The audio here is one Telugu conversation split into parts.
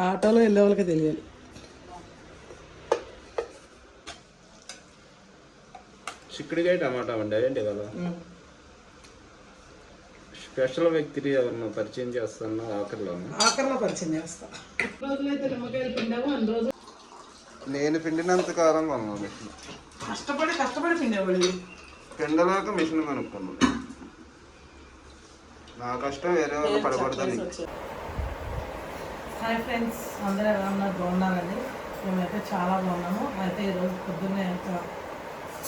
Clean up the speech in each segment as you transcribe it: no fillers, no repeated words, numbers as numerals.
ఆటోలో వెళ్ళే వాళ్ళకి తెలియాలి. చిక్కుడుకాయ టమాటా వండేయండి కదా. స్పెషల్ వ్యక్తి ఎవరిని పరిచయం చేస్తాను ఆఖరిలో పరిచయం చేస్తా. రోజులైతే నిమ్మకాయలు పిండాము అన్ని రోజులు నేను పిండినంత కాలం కొన్నాను మిషన్. కష్టపడి పిండేవాడు. పిండలేక మిషన్ కొనుక్కున్నాను. నా కష్టం వేరే వాళ్ళు పడబడతాను. హాయ్ ఫ్రెండ్స్, అందరూ ఎలా ఉన్నారు? బాగున్నారండి? మేమైతే చాలా బాగున్నాము. అయితే ఈరోజు పొద్దున్నే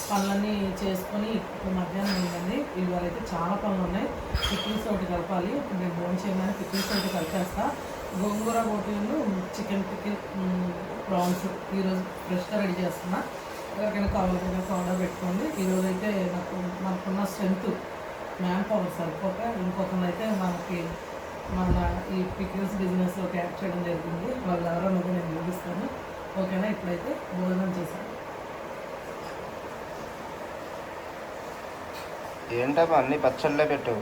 పనులన్నీ చేసుకొని ఇప్పుడు మధ్యాహ్నం అయిందండి. ఇవాళ అయితే చాలా పనులు ఉన్నాయి. పికిల్స్ ఒకటి కలపాలి. ఇప్పుడు నేను ఫోన్ చేయగానే పికిల్స్ ఒకటి కలిపేస్తా. గోంగూర బోటీలు, చికెన్ పికిల్, ప్రాన్స్ ఈరోజు ఫ్రెష్గా రెడీ చేస్తున్నా. ఎవరికైనా కావాలన్నా ఆర్డర్ పెట్టుకోండి. ఈరోజు అయితే మనకున్న స్ట్రెంత్ మ్యాన్ పవర్ సరిపోక ఇంకొకనైతే మన ఈ పికిల్స్ బిజినెస్లోకి యాడ్ చేయడం జరిగింది. వాళ్ళు ఎవరో నేను చూపిస్తాను. ఓకేనా? ఇప్పుడైతే భోజనం చేశాను. ఏంటబ్బా అన్ని పచ్చళ్ళే పెట్టావు?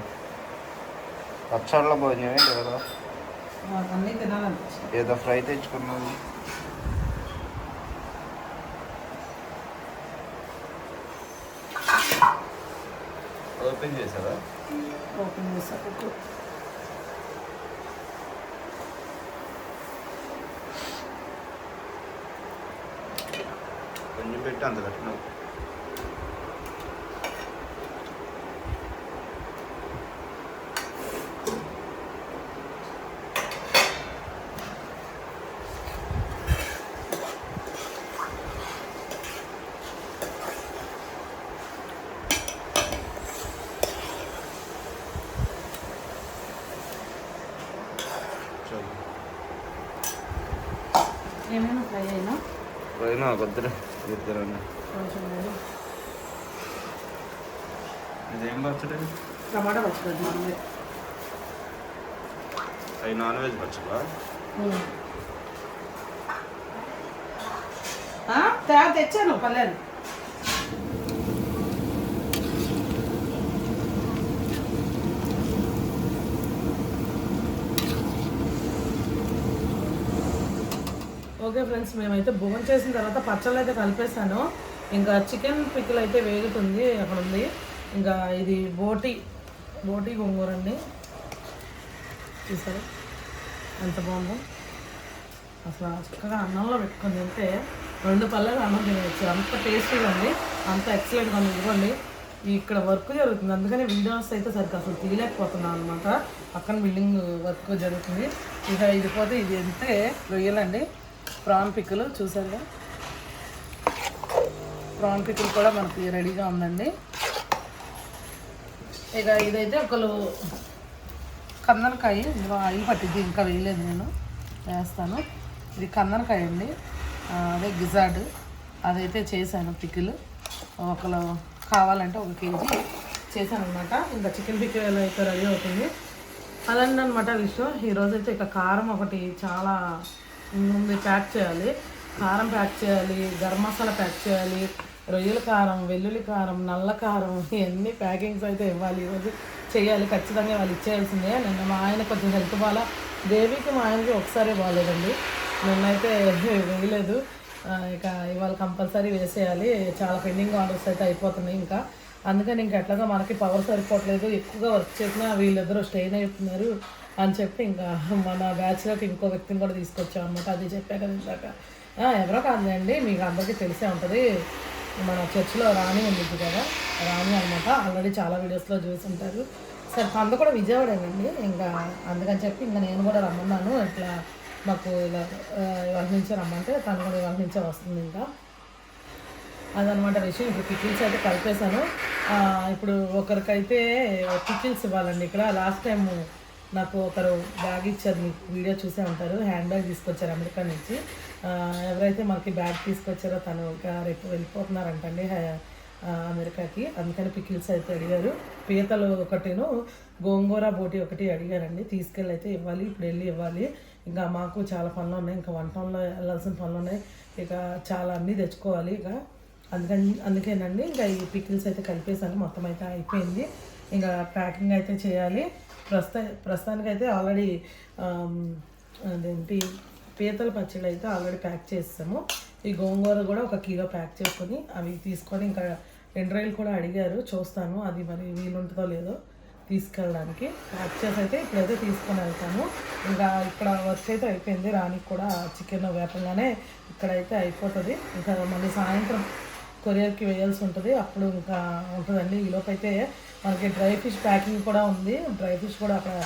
పచ్చళ్ళ భోజనం ఏంటి కదా? అన్నీ తినాలనిపించింది. ఏదో ఫ్రై తెచ్చుకున్నావు. ఓపెన్ చేసావా? ఓపెన్ చేసా. కొంచెం పెట్టి అంత పెట్టినావు. ఏమైనా ఫ్రై అయినా ఫ్రైనా కొద్దిగా ఇద్దరు. ఇదేం పచ్చడి? టమాటా పచ్చడి. నాన్ అవి నాన్ వెజ్ పచ్చడా? తెచ్చాను పల్లెలు. ఓకే ఫ్రెండ్స్, మేమైతే భోజనం చేసిన తర్వాత పచ్చళ్ళు అయితే కలిపేసాను. ఇంకా చికెన్ పికిల్ అయితే వేగుతుంది, అక్కడ ఉంది. ఇంకా ఇది బోటి గోంగూర అండి. చూసారు ఎంత బాగుందో? అసలు చక్కగా అన్నంలో పెట్టుకొని తింటే 2 పళ్ళగా అన్నం తినవచ్చు. అంత టేస్టీగా ఉంది, అంత ఎక్సలెంట్గా ఉంది. ఇవ్వండి, ఇక్కడ వర్క్ జరుగుతుంది, అందుకని వీడియోస్ అయితే సరిగ్గా అసలు తీయలేకపోతున్నాను అనమాట. పక్కన బిల్డింగ్ వర్క్ జరుగుతుంది. ఇక ఇది పోతే ఇది అంటే రొయ్యలండి, ప్రాన్ పిక్కులు. చూసారు, ప్రాన్ పిక్కులు కూడా మనకి రెడీగా ఉందండి. ఇక ఇదైతే ఒకరు కందనకాయ, ఇందులో ఆయిల్ పట్టింది, ఇంకా వేయలేదు, నేను వేస్తాను. ఇది కందనకాయ అండి, అదే గిజార్డ్, అదైతే చేశాను పిక్కులు. ఒకరు కావాలంటే 1 కేజీ చేశాను అనమాట. ఇంకా చికెన్ పిక్కులు అయితే రెడీ అవుతుంది. అలాంటి అనమాట విషయం. ఈరోజైతే ఇక కారం ఒకటి చాలా ముందు ప్యాక్ చేయాలి. కారం ప్యాక్ చేయాలి, గరం మసాలా ప్యాక్ చేయాలి, రొయ్యల కారం, వెల్లుల్లి కారం, నల్ల కారం, ఇవన్నీ ప్యాకింగ్స్ అయితే ఇవ్వాలి. ఈరోజు చేయాలి ఖచ్చితంగా, వాళ్ళు ఇచ్చేయాల్సిందే. నిన్న మా ఆయన కొంచెం హెల్త్ బాగా, దేవికి మా ఆయనకి ఒకసారి బాగాలేదండి, నిన్నైతే వేయలేదు. ఇక ఇవాళ కంపల్సరీ వేసేయాలి. చాలా పెండింగ్ ఆర్డర్స్ అయితే అయిపోతున్నాయి. ఇంకా అందుకని ఇంక ఎట్లాగో మనకి పవర్ సరిపోవట్లేదు, ఎక్కువగా వర్క్ చేసినా వీళ్ళిద్దరూ స్ట్రెయిన్ అవుతున్నారు అని చెప్పి ఇంకా మన బ్యాచ్లోకి ఇంకో వ్యక్తిని కూడా తీసుకొచ్చాం అనమాట. అది చెప్పా కదా ఇందాక. ఎవరో కాదులేండి, మీకు అందరికీ తెలిసే ఉంటుంది, మన చర్చిలో రాణి ఉంది కదా, రాణి అనమాట. ఆల్రెడీ చాలా వీడియోస్లో చూసి ఉంటారు. సరే, తను కూడా విజయవాడేనండి. ఇంకా అందుకని చెప్పి ఇంకా నేను కూడా రమ్మన్నాను. ఇట్లా మాకు ఇలా ఇవాళ నుంచే రమ్మంటే తను కూడా ఇవాళ నుంచే వస్తుంది. ఇంకా అదనమాట విషయం. ఇప్పుడు పికిల్స్ అయితే కలిపేశాను. ఇప్పుడు ఒకరికైతే పికిల్స్ ఇవ్వాలండి. ఇక్కడ లాస్ట్ టైం నాకు ఒకరు బ్యాగ్ ఇచ్చారు, మీకు వీడియో చూసే ఉంటారు. హ్యాండ్ బ్యాగ్ తీసుకొచ్చారు అమెరికా నుంచి. ఎవరైతే మనకి బ్యాగ్ తీసుకొచ్చారో తను రేపు వెళ్ళిపోతున్నారంటండి అమెరికాకి. అందుకని పికిల్స్ అయితే అడిగారు. పీతలు ఒకటిను, గోంగూర బోటి ఒకటి అడిగారండి. తీసుకెళ్ళి అయితే ఇవ్వాలి, ఇప్పుడు వెళ్ళి ఇవ్వాలి. ఇంకా మాకు చాలా పనులు ఉన్నాయి, ఇంకా 1 టౌన్లో వెళ్ళాల్సిన పనులు ఉన్నాయి. ఇక చాలా అన్నీ తెచ్చుకోవాలి. ఇక అందుకేనండి ఇంకా ఈ పికిల్స్ అయితే కలిపేసాను. మొత్తం అయితే అయిపోయింది. ఇంకా ప్యాకింగ్ అయితే చేయాలి. ప్రస్తుతానికైతే ఆల్రెడీ అదేంటి పీతల పచ్చళ్ళు అయితే ఆల్రెడీ ప్యాక్ చేస్తాము. ఈ గోంగూర కూడా 1 కిలో ప్యాక్ చేసుకొని అవి తీసుకొని ఇంకా 2 రోజులు కూడా అడిగారు, చూస్తాను అది మరి వీలుంటుందో లేదో తీసుకెళ్ళడానికి. ప్యాక్ చేసి అయితే ఇప్పుడైతే తీసుకొని వెళ్తాము. ఇంకా ఇక్కడ వర్క్ అయితే అయిపోయింది, రానికి కూడా చికెన్ వేపంగానే ఇక్కడైతే అయిపోతుంది. ఇంకా మళ్ళీ సాయంత్రం కొరియర్కి వేయాల్సి ఉంటుంది, అప్పుడు ఇంకా ఉంటుందండి. ఈలోపు అయితే మనకి డ్రై ఫిష్ ప్యాకింగ్ కూడా ఉంది. డ్రై ఫిష్ కూడా అక్కడ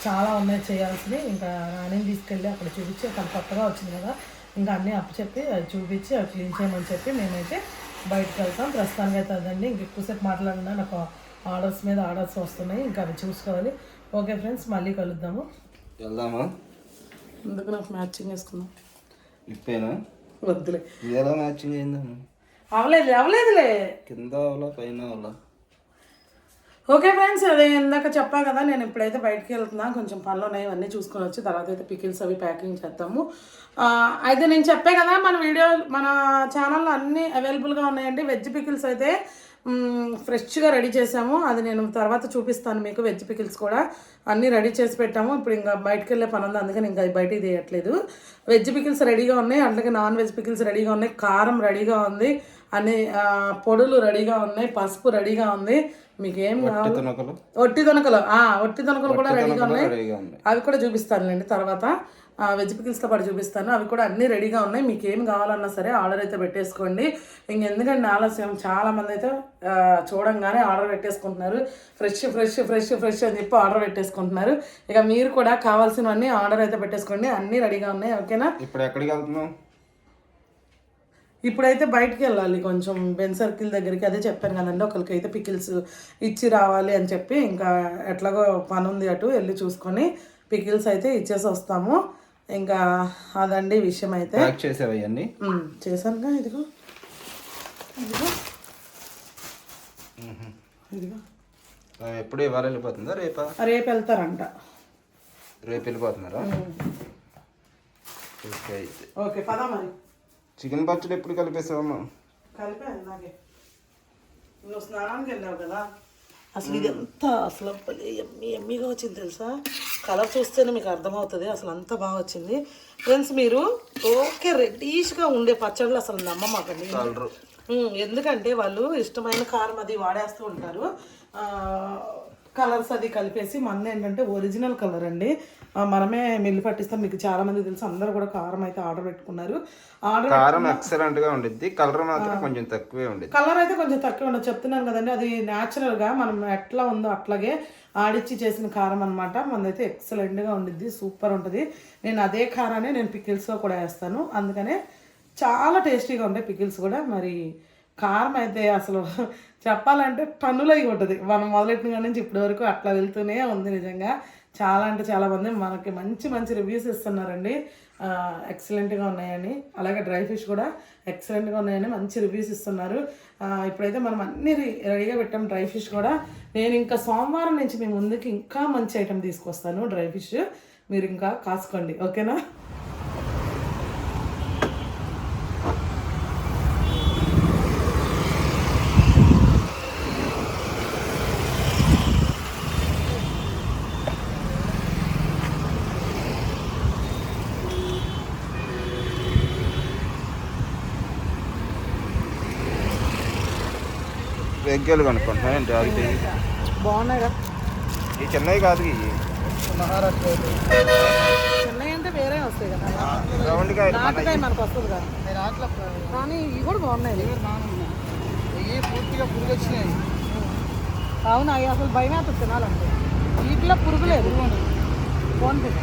చాలా ఉన్నాయి చేయాల్సినవి. ఇంకా రాణిని తీసుకెళ్ళి అక్కడ చూపించి, అక్కడ కొత్తగా వచ్చింది కదా, ఇంకా అన్నీ అప్పచెప్పి అది చూపించి అవి క్లీన్ చేయమని చెప్పి మేమైతే బయటకు వెళ్తాం. ప్రస్తుతానికి అయితే అదండి. ఇంక ఎక్కువసేపు మాట్లాడినా నాకు ఆర్డర్స్ మీద ఆర్డర్స్ వస్తున్నాయి, ఇంకా అవి చూసుకోవాలి. ఓకే ఫ్రెండ్స్, మళ్ళీ కలుద్దాము. వెళ్దామా? ఎందుకు నాకు మ్యాచింగ్ వేసుకుందాం. ఇప్పేనా? వద్దులే, ఎలా మ్యాచింగ్ అయిందాము? అవలేదులే, కింద అవలా పైన అవలా. ఓకే ఫ్రెండ్స్, అదే ఇందాక చెప్పా కదా, నేను ఇప్పుడైతే బయటకు వెళ్తున్నా, కొంచెం పనులు ఉన్నాయి, అన్నీ చూసుకొని వచ్చి తర్వాత అయితే పికిల్స్ అవి ప్యాకింగ్ చేద్దాము. అయితే నేను చెప్పే కదా, మన ఛానల్లో అన్నీ అవైలబుల్గా ఉన్నాయండి. వెజ్ పికిల్స్ అయితే ఫ్రెష్గా రెడీ చేసాము, అది నేను తర్వాత చూపిస్తాను మీకు. వెజ్ పికిల్స్ కూడా అన్నీ రెడీ చేసి పెట్టాము. ఇప్పుడు ఇంకా బయటకు వెళ్ళే పని ఉంది, అందుకని ఇంకా బయటికి తీయట్లేదు. వెజ్ పికిల్స్ రెడీగా ఉన్నాయి, అట్లాగే నాన్ వెజ్ పికిల్స్ రెడీగా ఉన్నాయి, కారం రెడీగా ఉంది, అన్ని పొడులు రెడీగా ఉన్నాయి, పసుపు రెడీగా ఉంది. మీకు ఏం కావాలి? ఒట్టి తొనకలు కూడా రెడీగా ఉన్నాయి, అవి కూడా చూపిస్తానులేండి తర్వాత. వెజ్ పికిల్స్తో పాటు చూపిస్తాను, అవి కూడా అన్నీ రెడీగా ఉన్నాయి. మీకు ఏం కావాలన్నా సరే ఆర్డర్ అయితే పెట్టేసుకోండి. ఇంకెందుకంటే ఆలస్యం, చాలామంది అయితే చూడంగానే ఆర్డర్ పెట్టేసుకుంటున్నారు. ఫ్రెష్ ఫ్రెష్ ఫ్రెష్ ఫ్రెష్ అని చెప్పి ఆర్డర్ పెట్టేసుకుంటున్నారు. ఇక మీరు కూడా కావాల్సినవన్నీ ఆర్డర్ అయితే పెట్టేసుకోండి, అన్నీ రెడీగా ఉన్నాయి. ఓకేనా? ఇప్పుడు ఎక్కడికి వెళ్తున్నాం? ఇప్పుడైతే బయటికి వెళ్ళాలి, కొంచెం బెన్ సర్కిల్ దగ్గరికి. అదే చెప్పాను కదండి, ఒకరికైతే పికిల్స్ ఇచ్చి రావాలి అని చెప్పి, ఇంకా ఎట్లాగో పని ఉంది, అటు వెళ్ళి చూసుకొని పికిల్స్ అయితే ఇచ్చేసి వస్తాము. ఇంకా అదండి విషయం. అయితే చేసావన్నీ చేశానుగా, ఇదిగో ఇదిగో ఇదిగో. ఎప్పుడు ఇవాళ వెళ్ళిపోతుందా రేపా? రేపు వెళ్తారంట. రేపు వెళ్ళిపోతున్నారా? ఓకే పదా మరి. చికెన్ పచ్చడి ఎప్పుడు కలిపేసావమ్మా? కలిపాను నాకే. నువ్వు స్నానానికి వెళ్ళావు కదా, అసలు ఇది ఎంత అసలు ఎమ్మీగా వచ్చింది తెలుసా. కలర్ చూస్తేనే మీకు అర్థమవుతుంది, అసలు అంత బాగా వచ్చింది. ఫ్రెండ్స్, మీరు ఓకే రెడ్డిష్గా ఉండే పచ్చళ్ళు అసలు నమ్మమాకండి. ఎందుకంటే వాళ్ళు ఇష్టమైన కారం అది వాడేస్తూ ఉంటారు, కలర్స్ అది కలిపేసి. మన ఏంటంటే ఒరిజినల్ కలర్ అండి, మనమే మిల్లు పట్టిస్తాం. మీకు చాలా మంది తెలుసు, అందరూ కూడా కారం అయితే ఆర్డర్ పెట్టుకున్నారు. కారం ఎక్సలెంట్ గా ఉండిద్ది, కలర్ మాత్రం కొంచెం తక్కువే ఉండేది. కలర్ అయితే కొంచెం తక్కువ ఉండదు, చెప్తున్నాను కదండి. అది న్యాచురల్ గా మనం ఎట్లా ఉందో అట్లాగే ఆడిచ్చి చేసిన కారం అనమాట. మనదైతే ఎక్సలెంట్ గా ఉండిద్ది, సూపర్ ఉంటుంది. నేను అదే కారాన్ని నేను పికిల్స్ లో కూడా వేస్తాను, అందుకనే చాలా టేస్టీగా ఉంటాయి పికిల్స్ కూడా. మరి కారం అయితే అసలు చెప్పాలంటే టన్నులై ఉంటుంది. మనం మొదలెట్టిన నుంచి ఇప్పటి వరకు అట్లా వెళ్తూనే ఉంది. నిజంగా చాలా అంటే చాలా మంది మనకి మంచి మంచి రివ్యూస్ ఇస్తున్నారండి, ఎక్సలెంట్గా ఉన్నాయని. అలాగే డ్రై ఫిష్ కూడా ఎక్సలెంట్గా ఉన్నాయని మంచి రివ్యూస్ ఇస్తున్నారు. ఇప్పుడైతే మనం అన్నీ రెడీగా పెట్టాం. డ్రై ఫిష్ కూడా నేను ఇంకా సోమవారం నుంచి మీ ముందుకి ఇంకా మంచి ఐటెం తీసుకొస్తాను. డ్రై ఫిష్ మీరు ఇంకా కాసుకోండి, ఓకేనా? వెగ్గలు కనుక్కుంటున్నా ఏంటి? బాగున్నాయి కదా, ఈ చెన్నై కాదు, ఇవి చెన్నై అంటే వేరే వస్తాయి కదా, రౌండ్గా నాటుకాయ మనకు వస్తుంది కదా, కానీ ఇవి కూడా బాగున్నాయి. ఇవి పూర్తిగా పురుగు వచ్చినాయి. అవును, అవి అసలు భయమే అవుతుంది తినాలంటే. వీటిలో పురుగు లేదు, బాగుంటుంది.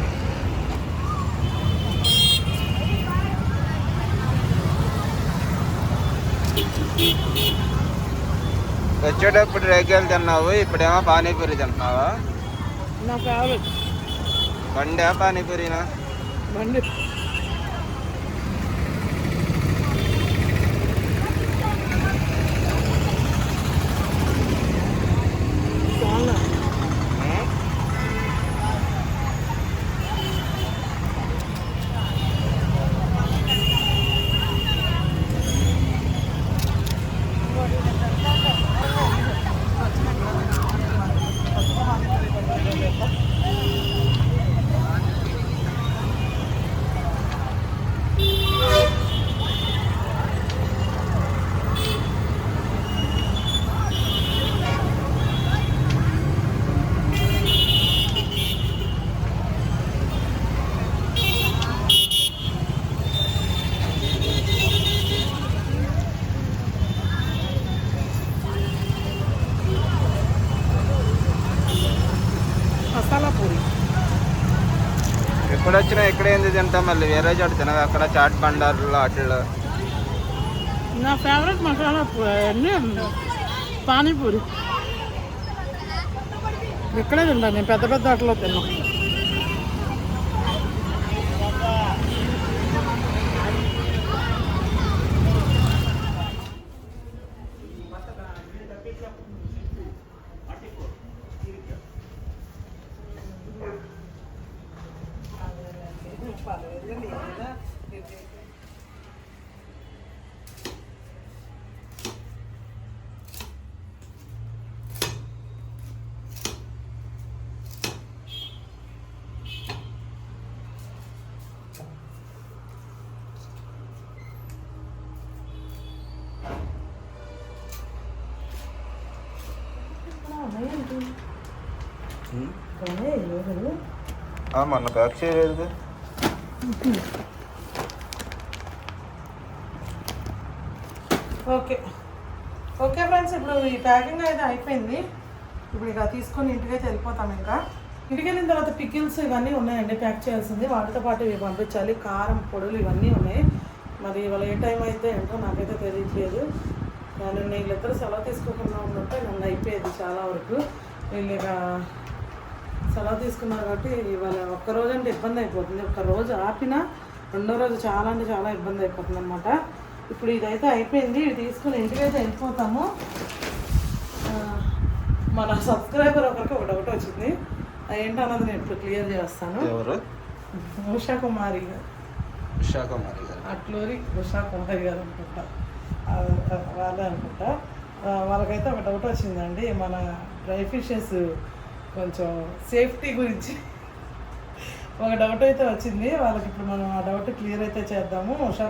వచ్చేటప్పుడు రేగేలు తిన్నావు, ఇప్పుడేమో పానీపూరి తింటున్నావా? నా ఫేవరెట్. బండా పానీపూరినా? బండి. ఎక్కడ వచ్చినా ఎక్కడ ఏంది తింటాం, మళ్ళీ వేరే చోట తినవు. అక్కడ చాట్ బండారులో వాటిల్లో నా ఫేవరెట్ మసాలా అన్నీ పానీపూరి ఇక్కడే తింటాను నేను, పెద్ద పెద్ద వాటిలో తిన్నాను. మొన్న ప్యాక్ చేయలేదు. ఓకే ఓకే ఫ్రెండ్స్, ఇప్పుడు ఈ ప్యాకింగ్ అయితే అయిపోయింది. ఇప్పుడు ఇక తీసుకొని ఇంటికైతే వెళ్ళిపోతాం. ఇంకా ఇంటికి వెళ్ళిన తర్వాత పికిల్స్ ఇవన్నీ ఉన్నాయండి ప్యాక్ చేయాల్సింది, వాటితో పాటు ఇవి పంపించాలి. కారం పొడులు ఇవన్నీ ఉన్నాయి. మరి ఇవాళ ఏ టైం అయితే ఏంటో నాకైతే తెలియట్లేదు. కానీ వీళ్ళిద్దరు సెలవు తీసుకోకుండా ఉన్నట్టే నన్ను అయిపోయేది చాలా వరకు. వీళ్ళు ఇక సెలవు తీసుకున్నారు కాబట్టి ఇవాళ ఒక్కరోజు అంటే ఇబ్బంది అయిపోతుంది. ఒక్కరోజు ఆపినా రెండో రోజు చాలా అంటే చాలా ఇబ్బంది అయిపోతుంది అనమాట. ఇప్పుడు ఇదైతే అయిపోయింది, ఇది తీసుకుని ఇంటికైతే వెళ్ళిపోతాము. మన సబ్స్క్రైబర్ ఒకరికి ఒకటి వచ్చింది, ఏంటన్నది నేను ఇప్పుడు క్లియర్ చేస్తాను. ఉషా కుమారి గారు, అట్లూరి ఉషా కుమారి గారు అనుకుంటా, వాళ్ళే అనుకుంటా. వాళ్ళకైతే ఒక డౌట్ వచ్చిందండి, మన డ్రై ఫిషెస్ కొంచెం సేఫ్టీ గురించి ఒక డౌట్ అయితే వచ్చింది వాళ్ళకి. ఇప్పుడు మనం ఆ డౌట్ క్లియర్ అయితే చేద్దాము. ఉషా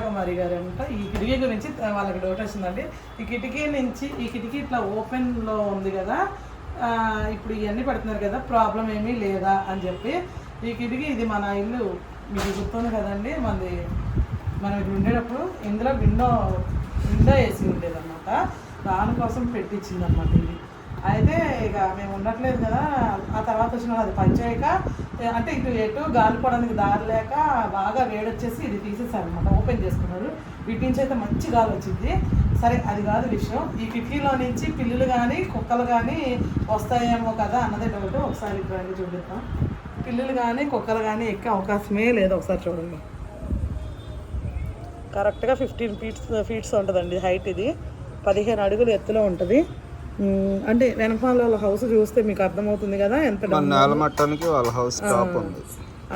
కుమారి గారు అంట ఈ కిటికీ గురించి వాళ్ళకి డౌట్ వచ్చిందండి. ఈ కిటికీ ఇట్లా ఓపెన్లో ఉంది కదా, ఇప్పుడు ఇవన్నీ పెడుతున్నారు కదా, ప్రాబ్లం ఏమీ లేదా అని చెప్పి. ఈ కిటికీ ఇది మన ఇల్లు మీకు గుర్తుంది కదండి, మనం ఇది ఉండేటప్పుడు ఇందులో విండో వేసి ఉండేదన్నమాట, దానికోసం పెట్టించిందన్నమాట ఇది. అయితే ఇక మేము ఉండట్లేదు కదా, ఆ తర్వాత వచ్చిన అది పంచాయక అంటే ఎటు గాలిపోవడానికి దారి లేక బాగా వేడొచ్చేసి ఇది తీసేసారనమాట, ఓపెన్ చేసుకున్నారు. వీటి నుంచి అయితే మంచి గాలి వచ్చింది. సరే అది కాదు విషయం, ఈ కిటికీలో నుంచి పిల్లులు కానీ కుక్కలు కానీ వస్తాయేమో కదా అన్నదే డౌట్. ఒకసారి ఇప్పుడు చూపిద్దాం. పిల్లులు కానీ కుక్కలు కానీ ఎక్కే అవకాశమే లేదు. ఒకసారి చూడండి, కరెక్ట్గా 15 ఫీట్స్ ఉంటుందండి హైట్. ఇది 15 అడుగులు ఎత్తులో ఉంటుంది. అంటే వెనకాల వాళ్ళ హౌస్ చూస్తే మీకు అర్థమవుతుంది కదా ఎంత వాళ్ళ హౌస్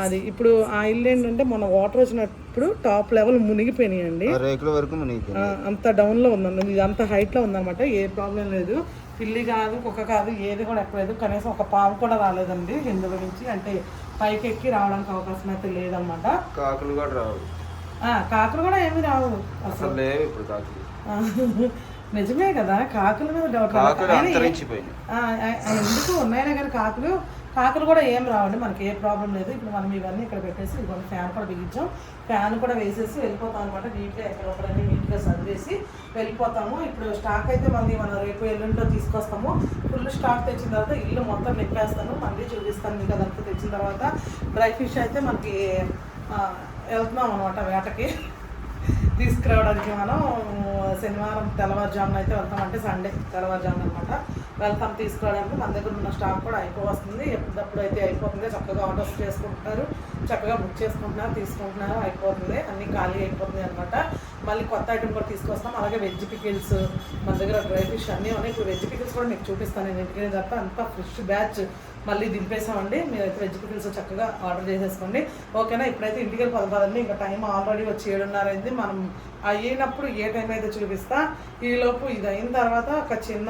అది. ఇప్పుడు ఆ ఇల్లు ఏంటంటే మొన్న వాటర్ వచ్చినప్పుడు టాప్ లెవెల్ మునిగిపోయినాయండి, రేకుల వరకు అంత డౌన్లో ఉందండి. ఇది అంత హైట్లో ఉందన్నమాట. ఏ ప్రాబ్లం లేదు, పిల్లి కాదు కుక్క కాదు ఏది కూడా ఎక్కలేదు. కనీసం ఒక పాము కూడా రాలేదండి ఇందులో నుంచి, అంటే పైకి ఎక్కి రావడానికి అవకాశం అయితే లేదన్నమాట. కాకులు కూడా ఏమి రావు అసలు, లేవు ఇప్పుడు కాకులు. నిజమే కదా, కాకుల మీద డౌట్ ఎందుకు ఉన్నాయినా కానీ కాకులు కూడా ఏం రావండి, మనకి ఏ ప్రాబ్లం లేదు. ఇప్పుడు మనం ఇవన్నీ ఇక్కడ పెట్టేసి ఇవన్నీ ఫ్యాన్ కూడా బిగించాం, ఫ్యాన్ కూడా వేసేసి వెళ్ళిపోతాం అనమాట. నీట్గా ఎక్కడొక్కడన్నీ నీట్గా సర్వేసి వెళ్ళిపోతాము. ఇప్పుడు స్టాక్ అయితే మనం రేపు ఎల్లుంటో తీసుకొస్తాము. ఫుల్ స్టాక్ తెచ్చిన తర్వాత ఇల్లు మొత్తం నింపేస్తాను, మళ్ళీ చూపిస్తాను మీకు. అదంతా తెచ్చిన తర్వాత డ్రై ఫిష్ అయితే మనకి వెళ్తున్నాం అనమాట వేటకి తీసుకురావడానికి. మనం శనివారం తెల్లవారుజామున అయితే వెళ్తాం, అంటే సండే తెల్లవారుజామున అనమాట వెళ్తాం తీసుకురావడానికి. మన దగ్గర ఉన్న స్టాక్ కూడా అయిపోతుంది, ఎప్పుడప్పుడు అయితే అయిపోతుంది. చక్కగా ఆర్డర్స్ చేసుకుంటున్నారు, చక్కగా బుక్ చేసుకుంటున్నారు, తీసుకుంటున్నారు, అయిపోతుంది, అన్నీ ఖాళీ అయిపోతుంది అనమాట. మళ్ళీ కొత్త ఐటమ్ కూడా తీసుకొస్తాం. అలాగే వెజ్ పికిల్స్ మన దగ్గర డ్రై ఫిష్ అన్నీ ఉన్నాయి. ఇప్పుడు వెజ్ పికిల్స్ కూడా మీకు చూపిస్తాను నేను ఇంటికి తప్ప. అంతా ఫ్రెష్ బ్యాచ్ మళ్ళీ దింపేసామండి. మీరైతే వెజ్ పికిల్స్ చక్కగా ఆర్డర్ చేసేసుకోండి, ఓకేనా. ఇప్పుడైతే ఇంటికి వెళ్ళి పదండి, ఇంకా టైం ఆల్రెడీ వచ్చి 7:30 అయింది. మనం అయినప్పుడు ఏ టైం అయితే చూపిస్తా. ఈలోపు ఇది అయిన తర్వాత ఒక చిన్న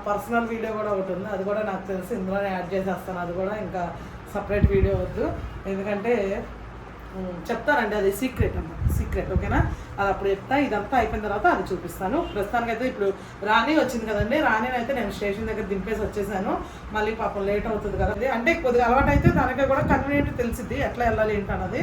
పర్సనల్ వీడియో కూడా ఒకటి ఉంది, అది కూడా నాకు తెలిసి ఇందులోనే యాడ్ చేసేస్తాను. అది కూడా ఇంకా సపరేట్ వీడియో వద్దు, ఎందుకంటే చెప్తానండి, అది సీక్రెట్ అన్నమాట, సీక్రెట్, ఓకేనా. అది అప్పుడు చెప్తా. ఇదంతా అయిపోయిన తర్వాత అది చూపిస్తాను. ప్రస్తుతానికైతే ఇప్పుడు రాణి వచ్చింది కదండి, రాణిని అయితే నేను స్టేషన్ దగ్గర దింపేసి వచ్చేసాను. మళ్ళీ పాపం లేట్ అవుతుంది కదండి, అంటే కొద్దిగా అలవాటు అయితే దానికి కూడా కన్వీనియంట్ ఏంటో తెలిసిద్ది ఎట్లా వెళ్ళాలి ఏంటి అన్నది.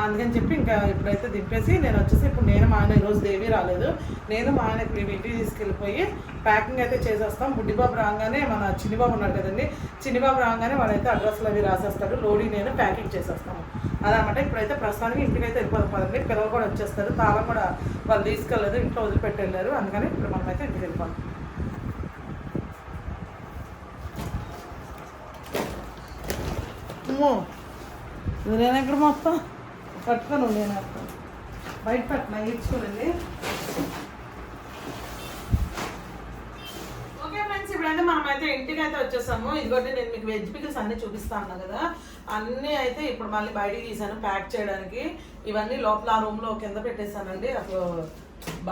అందుకని చెప్పి ఇంకా ఇప్పుడైతే దింపేసి నేను వచ్చేసి ఇప్పుడు నేను మా ఆయన ఈరోజు దేవి రాలేదు, నేను మా ఆయన ఇప్పుడు ఇంటికి తీసుకెళ్ళిపోయి ప్యాకింగ్ అయితే చేసేస్తాం. బుడ్డిబాబు రాగానే మన చిన్నిబాబు ఉన్నాడు కదండి, చిన్నిబాబు రాగానే వాళ్ళైతే అడ్రస్లు అవి రాసేస్తాడు, లోడీ నేను ప్యాకింగ్ చేసేస్తాము అదనమాట. ఇప్పుడైతే ప్రస్తుతానికి ఇంటికైతే వెళ్ళిపోతాం కదండి, పిల్లలు కూడా వచ్చేస్తారు, తాళం కూడా వాళ్ళు తీసుకెళ్ళలేదు, ఇంట్లో వదిలిపెట్టి వెళ్ళారు. అందుకని ఇప్పుడు మనమైతే ఇంటికి వెళ్ళిపోతాం. నేను ఎక్కడ మొత్తం పట్టుకొని నేను బయట పెట్టిన ఇచ్చుకోనండి. ఓకే ఫ్రెండ్స్, ఇప్పుడైతే మనమైతే ఇంటికి అయితే వచ్చేసాము. ఇదిగోటి నేను మీకు వెజ్ పికిల్స్ అన్నీ చూపిస్తాను కదా, అన్నీ అయితే ఇప్పుడు మళ్ళీ బయటికి తీసాను ప్యాక్ చేయడానికి. ఇవన్నీ లోపల ఆ రూమ్లో కింద పెట్టేశానండి, అసలు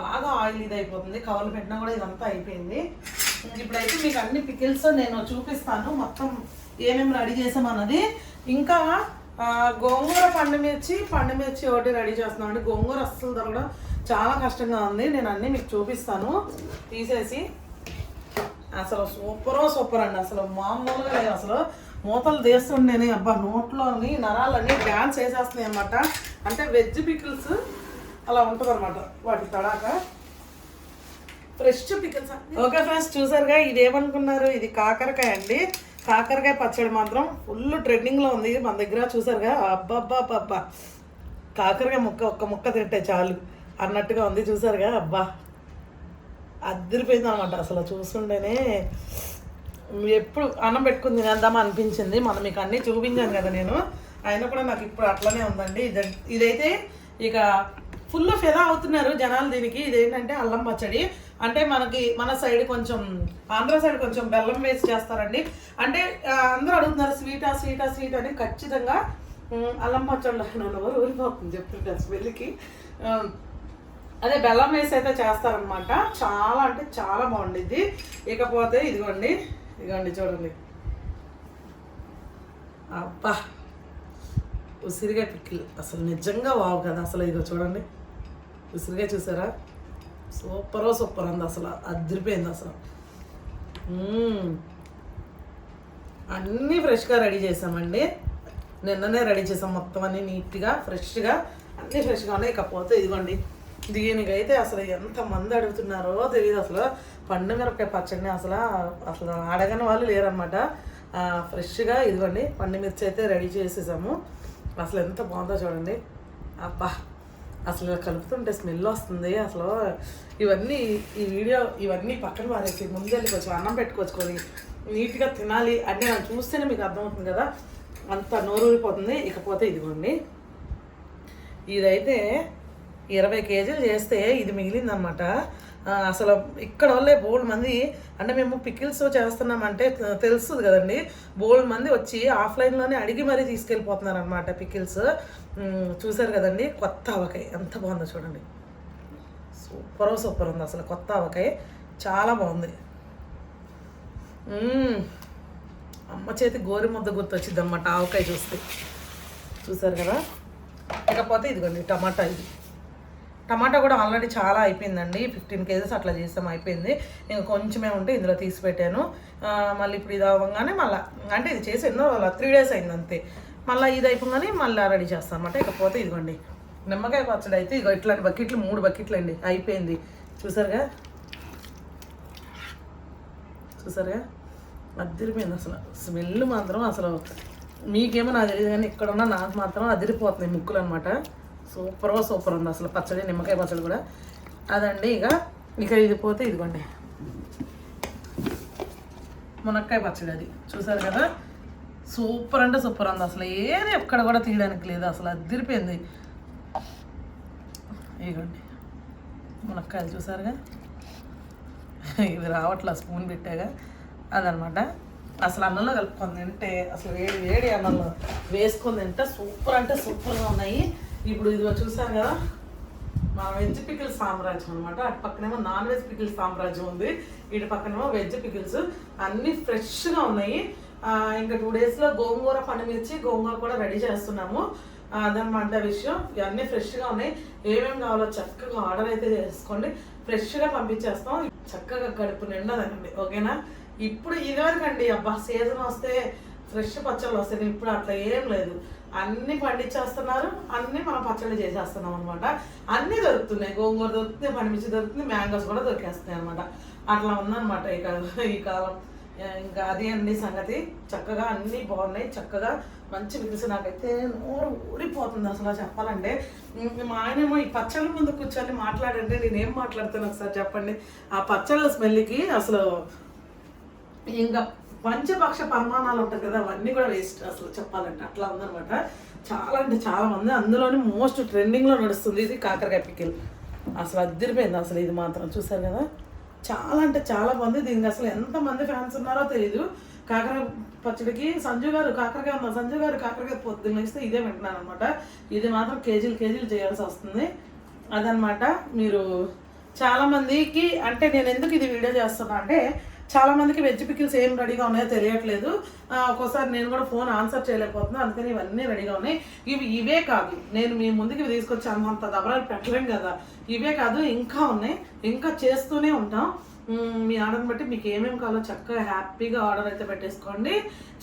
బాగా ఆయిల్ ఇది అయిపోతుంది, కవర్లు పెట్టినా కూడా ఇదంతా అయిపోయింది. ఇప్పుడైతే మీకు అన్ని పికిల్స్ నేను చూపిస్తాను మొత్తం ఏమేమి రెడీ చేసామన్నది. ఇంకా గోంగూర పండుమిర్చి ఒకటి రెడీ చేస్తున్నాం అండి. గోంగూర అస్సలు దొరకడం చాలా కష్టంగా ఉంది, నేను అన్నీ మీకు చూపిస్తాను తీసేసి. అసలు సూపర్ అండి, అసలు మామూలుగా లేదు, అసలు మూతలు తీస్తుండేనే అబ్బా నోట్లోని నరాలన్నీ డ్యాన్స్ వేసేస్తున్నాయి అన్నమాట. అంటే వెజ్ పికిల్స్ అలా ఉంటుంది అనమాట, వాటి తడాక ఫ్రెష్ పికిల్స్. ఓకే ఫ్రెండ్స్, చూసారుగా ఇదేమనుకున్నారు, ఇది కాకరకాయ అండి. కాకరకాయ పచ్చడి మాత్రం ఫుల్ ట్రెండింగ్లో ఉంది మన దగ్గర. చూసారుగా అబ్బా కాకరకాయ ఒక్క ముక్క తింటే చాలు అన్నట్టుగా ఉంది. చూసారుగా అబ్బా అదిరిపోయింది అనమాట. అసలు చూస్తుంటేనే ఎప్పుడు అన్నం పెట్టుకుని తినేద్దామా అనిపించింది. మనం మీకు అన్నీ చూపించాను కదా నేను, అయినా కూడా నాకు ఇప్పుడు అట్లనే ఉందండి. ఇదైతే ఇక ఫుల్ ఫిదా అవుతున్నారు జనాలు దీనికి. ఇదేంటంటే అల్లం పచ్చడి, అంటే మన సైడ్ కొంచెం ఆంధ్ర సైడ్ కొంచెం బెల్లం వేసి చేస్తారండి. అంటే అందరూ అడుగుతున్నారు స్వీట్ అని. ఖచ్చితంగా అల్లం పచ్చడిలో ఎవరు ఊరిపోతుంది చెప్తుంటే స్మెల్కి. అదే బెల్లం వేసి అయితే చేస్తారనమాట. చాలా అంటే చాలా బాగుండిద్ది. ఇకపోతే ఇదిగోండి చూడండి అబ్బా ఉసిరికాయ పికిల్ అసలు నిజంగా వావ్ కదా. అసలు ఇదిగో చూడండి ఉసిరికాయ చూసారా, సూపర్ అంది, అసలు అదిరిపోయింది అసలు. అన్నీ ఫ్రెష్గా రెడీ చేసామండి, నిన్ననే రెడీ చేసాం మొత్తం అన్నీ నీట్గా ఫ్రెష్గా అన్నీ ఫ్రెష్గా ఉన్నాయి. ఇకపోతే ఇదిగోండి దీనికైతే అసలు ఎంతమంది అడుగుతున్నారో తెలియదు. అసలు పండు మిరపకాయ పచ్చడిని అసలు అడగని వాళ్ళు లేరనమాట. ఫ్రెష్గా ఇదిగోండి పండు మిర్చి అయితే రెడీ చేసేసాము. అసలు ఎంత బాగుందో చూడండి అబ్బా, అసలు కలుపుతుంటే స్మెల్ వస్తుంది. అసలు ఇవన్నీ పక్కన పారేసి ముందెళ్ళి కొంచెం అన్నం పెట్టుకొచ్చుకొని నీట్గా తినాలి అంటే నాకు చూస్తేనే మీకు అర్థమవుతుంది కదా, అంత నోరూరిపోతుంది. ఇకపోతే ఇదిగోండి ఇదైతే 20 కేజీలు చేస్తే ఇది మిగిలిందనమాట. అసలు ఇక్కడ వాళ్ళే బోల్డ్ మంది, అంటే మేము పికిల్స్ చేస్తున్నామంటే తెలుస్తుంది కదండి, బోల్డ్ మంది వచ్చి ఆఫ్లైన్లోనే అడిగి మరీ తీసుకెళ్ళిపోతున్నారు అనమాట పికిల్స్. చూసారు కదండి కొత్త ఆవకాయ ఎంత బాగుందో చూడండి, సూపర్ ఉంది అసలు. కొత్త ఆవకాయ చాలా బాగుంది. అమ్మ చేతి గోరి ముద్ద గుర్తొచ్చింది అన్నమాట ఆవకాయ చూస్తే. చూసారు కదా. ఇకపోతే ఇదిగోండి టమాటా కూడా ఆల్రెడీ చాలా అయిపోయిందండి, 15 కేజెస్ అట్లా చేస్తాం అయిపోయింది. ఇంకా కొంచెమే ఉంటే ఇందులో తీసి పెట్టాను. మళ్ళీ ఇప్పుడు ఇది అవ్వగానే మళ్ళీ అంటే ఇది చేసి ఎన్నో 3 days అయింది అంతే, మళ్ళీ ఇది అయిపోగానే మళ్ళీ రెడీ చేస్తాను అనమాట. ఇకపోతే ఇదిగోండి నిమ్మకాయ పచ్చడి అయితే ఇగో ఇట్లాంటి బకెట్లు 3 బకెట్లు అండి అయిపోయింది. చూసారుగా అదిరిపోయింది అసలు. స్మెల్ మాత్రం అసలు మీకేమో నాకు తెలియదు కానీ ఇక్కడున్న నాకు మాత్రం అదిరిపోతున్నాయి ముక్కులు అనమాట. సూపర్ ఉంది అసలు పచ్చడి, నిమ్మకాయ పచ్చడి కూడా అదండి. ఇక ఇది పోతే ఇదిగోండి మునక్కాయ పచ్చడి, అది చూసారు కదా సూపర్ అంటే సూపర్ ఉంది అసలు. ఏది ఎక్కడ కూడా తీయడానికి లేదు అసలు, అదిరిపోయింది. ఇదిగోండి మునక్కాయలు చూసారుగా, ఇవి రావట్లా స్పూన్ పెట్టాగా అదనమాట. అసలు అన్నంలో కలుపుకొని తింటే అసలు వేడి అన్నంలో వేసుకొని తింటే సూపర్ అంటే సూపర్గా ఉన్నాయి. ఇప్పుడు ఇదిగో చూసారు కదా మా వెజ్ పికిల్ సామ్రాజ్యం అనమాట. అటు పక్కనేమో నాన్ వెజ్ పికిల్ సామ్రాజ్యం ఉంది, ఇటు పక్కనేమో వెజ్ పికిల్స్ అన్నీ ఫ్రెష్గా ఉన్నాయి. ఇంకా 2 daysలో గోంగూర పండుమిర్చి గోంగూర కూడా రెడీ చేస్తున్నాము. అదనమాట విషయం. ఇవన్నీ ఫ్రెష్గా ఉన్నాయి. ఏమేమి కావాలో చక్కగా ఆర్డర్ అయితే చేసుకోండి, ఫ్రెష్గా పంపించేస్తాం. చక్కగా కడుపు నిండా తినండి ఓకేనా. ఇప్పుడు ఇదివరకండి అబ్బా సీజన్ వస్తే ఫ్రెష్ పచ్చళ్ళు వస్తాయి. ఇప్పుడు అట్లా ఏం లేదు, అన్నీ పండించేస్తున్నారు, అన్నీ మనం పచ్చళ్ళు చేసేస్తున్నాం అనమాట. అన్నీ దొరుకుతున్నాయి, గోంగూర దొరుకుతుంది, పండుమిర్చి దొరుకుతుంది, మ్యాంగోస్ కూడా దొరికేస్తున్నాయి అనమాట. అట్లా ఉందన్నమాట ఈ కాలం. ఇంకా అది అండి సంగతి. చక్కగా అన్నీ బాగున్నాయి, చక్కగా మంచి పిలిచి. నాకైతే నోరు ఊరిపోతుంది అసలు చెప్పాలంటే. మా ఆయనేమో ఈ పచ్చళ్ళ ముందు కూర్చొని మాట్లాడంటే నేనేం మాట్లాడుతాను ఒకసారి చెప్పండి. ఆ పచ్చళ్ళ స్మెల్కి అసలు ఇంకా పంచపక్ష పరిమాణాలు ఉంటుంది కదా, అవన్నీ కూడా వేస్ట్ అసలు చెప్పాలంటే. అట్లా ఉందనమాట. చాలా అంటే చాలా మంది, అందులోని మోస్ట్ ట్రెండింగ్లో నడుస్తుంది ఇది కాకరకాయ పికిల్. అసలు అదిరిపోయింది అసలు. ఇది మాత్రం చూసారు కదా, చాలా అంటే చాలా మంది దీనికి అసలు ఎంతమంది ఫ్యాన్స్ ఉన్నారో తెలీదు. కాకరకాయ పచ్చడికి సంజు గారు కాకరకాయ ఉన్నారు, సంజు గారు కాకరకాయ పొద్దున్న ఇస్తే ఇదే వింటున్నాను అనమాట. ఇది మాత్రం కేజీలు చేయాల్సి వస్తుంది అదనమాట. మీరు చాలామందికి అంటే నేను ఎందుకు ఇది వీడియో చేస్తున్నా అంటే, చాలామందికి వెజ్ పికిల్స్ ఏం రెడీగా ఉన్నాయో తెలియట్లేదు. ఒక్కోసారి నేను కూడా ఫోన్ ఆన్సర్ చేయలేకపోతున్నాను, అందుకని ఇవన్నీ రెడీగా ఉన్నాయి. ఇవే కాదు, నేను మీ ముందుకి తీసుకొచ్చి అంత దబరాలు పెట్టలేం కదా. ఇవే కాదు, ఇంకా ఉన్నాయి, ఇంకా చేస్తూనే ఉంటాం. మీ ఆర్డర్ని బట్టి మీకు ఏమేమి కావాలో చక్కగా హ్యాపీగా ఆర్డర్ అయితే పెట్టేసుకోండి.